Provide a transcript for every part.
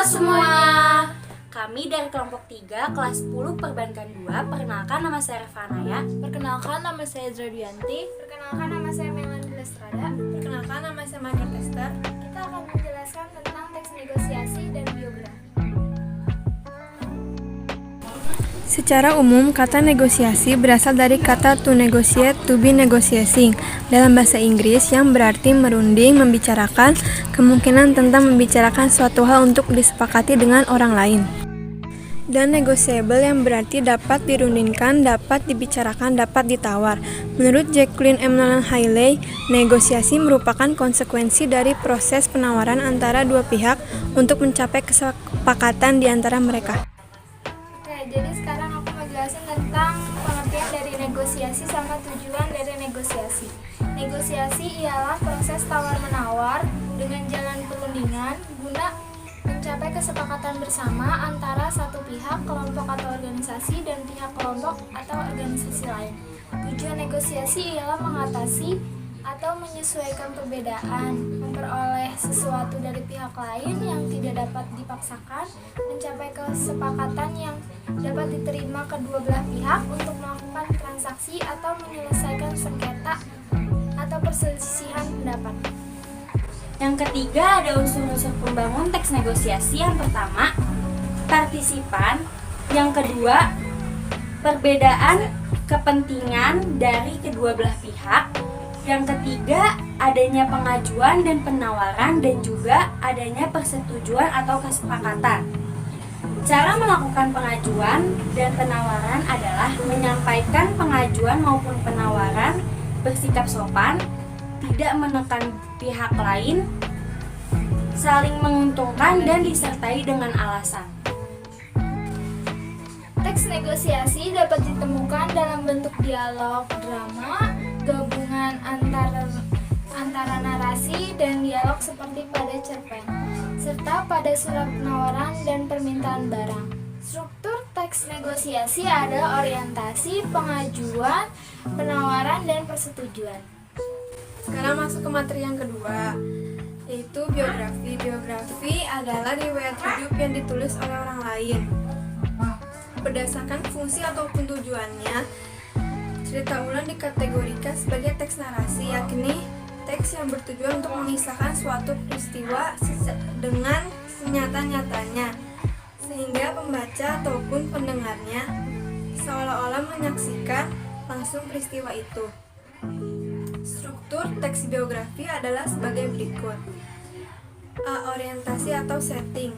semuanya. Kami dari kelompok 3 kelas 10 perbankan 2. Perkenalkan nama saya Revanaya. Perkenalkan nama saya Zradianti. Perkenalkan nama saya Melanie Lestrada. Perkenalkan nama saya Margaret Esther. Kita akan menjelaskan tentang teks negosiasi dan biografi. Secara umum, kata negosiasi berasal dari kata to negotiate, to be negotiating dalam bahasa Inggris yang berarti merunding, membicarakan, kemungkinan tentang membicarakan suatu hal untuk disepakati dengan orang lain. Dan negotiable yang berarti dapat dirundingkan, dapat dibicarakan, dapat ditawar. Menurut Jacqueline M. Nolan Hailey, negosiasi merupakan konsekuensi dari proses penawaran antara dua pihak untuk mencapai kesepakatan di antara mereka. Jadi sekarang aku mau jelasin tentang pengertian dari negosiasi sama tujuan dari negosiasi. Negosiasi ialah proses tawar-menawar dengan jalan perundingan guna mencapai kesepakatan bersama antara satu pihak, kelompok atau organisasi, dan pihak kelompok atau organisasi lain. Tujuan negosiasi ialah mengatasi atau menyesuaikan perbedaan, memperoleh sesuatu dari pihak lain yang tidak dapat dipaksakan, mencapai kesepakatan yang dapat diterima kedua belah pihak untuk melakukan transaksi atau menyelesaikan sengketa atau perselisihan pendapat. Yang ketiga ada unsur-unsur pembangun teks negosiasi. Yang pertama, partisipan. Yang kedua, perbedaan kepentingan dari kedua belah pihak. Yang ketiga, adanya pengajuan dan penawaran, dan juga adanya persetujuan atau kesepakatan. Cara melakukan pengajuan dan penawaran adalah menyampaikan pengajuan maupun penawaran, bersikap sopan, tidak menekan pihak lain, saling menguntungkan, dan disertai dengan alasan. Teks negosiasi dapat ditemukan dalam bentuk dialog, drama, gabungan antara narasi dan dialog seperti pada cerpen, serta pada surat penawaran dan permintaan barang. Struktur teks negosiasi ada orientasi, pengajuan, penawaran, dan persetujuan. Sekarang masuk ke materi yang kedua, yaitu biografi. Biografi adalah riwayat hidup yang ditulis oleh orang lain. Berdasarkan fungsi ataupun tujuannya, cerita ulang dikategorikan sebagai teks narasi, yakni teks yang bertujuan untuk mengisahkan suatu peristiwa dengan senyata-nyatanya, sehingga pembaca ataupun pendengarnya seolah-olah menyaksikan langsung peristiwa itu. Struktur teks biografi adalah sebagai berikut. A. Orientasi atau setting,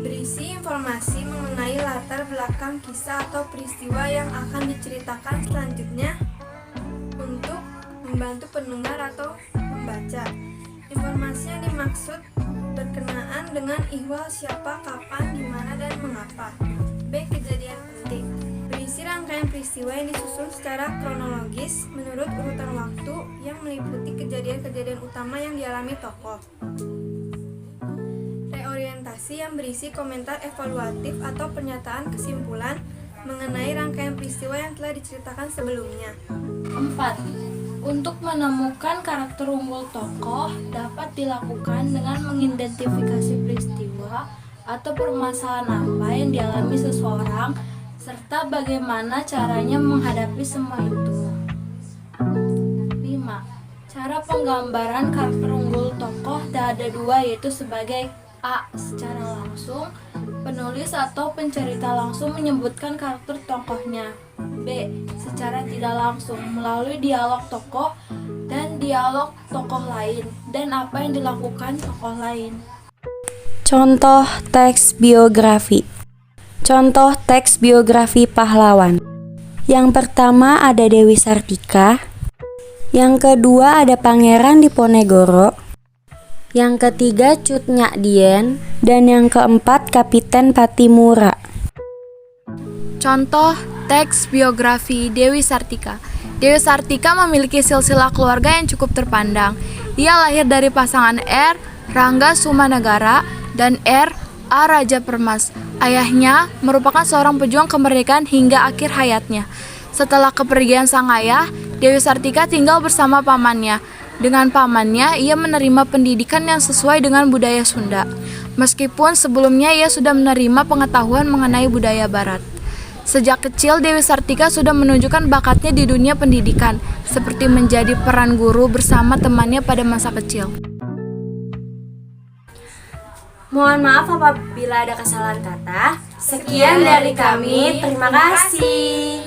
berisi informasi mengenai latar belakang kisah atau peristiwa yang akan diceritakan selanjutnya untuk membantu pendengar atau membaca. Informasi yang dimaksud berkenaan dengan ihwal siapa, kapan, di mana, dan mengapa. B. Kejadian penting, berisi rangkaian peristiwa yang disusun secara kronologis menurut urutan waktu yang meliputi kejadian-kejadian utama yang dialami tokoh. Reorientasi yang berisi komentar evaluatif atau pernyataan kesimpulan mengenai rangkaian peristiwa yang telah diceritakan sebelumnya. 4. Untuk menemukan karakter unggul tokoh dapat dilakukan dengan mengidentifikasi peristiwa atau permasalahan apa yang dialami seseorang serta bagaimana caranya menghadapi semua itu. 5. Cara penggambaran karakter unggul tokoh ada dua, yaitu sebagai A. Secara langsung, penulis atau pencerita langsung menyebutkan karakter tokohnya. B. Secara tidak langsung, melalui dialog tokoh dan dialog tokoh lain, dan apa yang dilakukan tokoh lain. Contoh teks biografi. Contoh teks biografi pahlawan. Yang pertama ada Dewi Sartika. Yang kedua ada Pangeran Diponegoro. Yang ketiga Cut Nyak Dien. Dan yang keempat Kapiten Patimura. Contoh teks biografi Dewi Sartika. Dewi Sartika memiliki silsilah keluarga yang cukup terpandang. Ia lahir dari pasangan R. Rangga Sumanegara dan R. A. Raja Permas. Ayahnya merupakan seorang pejuang kemerdekaan hingga akhir hayatnya. Setelah kepergian sang ayah, Dewi Sartika tinggal bersama pamannya. Dengan pamannya, ia menerima pendidikan yang sesuai dengan budaya Sunda. Meskipun sebelumnya ia sudah menerima pengetahuan mengenai budaya Barat. Sejak kecil, Dewi Sartika sudah menunjukkan bakatnya di dunia pendidikan, seperti menjadi peran guru bersama temannya pada masa kecil. Mohon maaf apabila ada kesalahan kata. Sekian dari kami, terima kasih.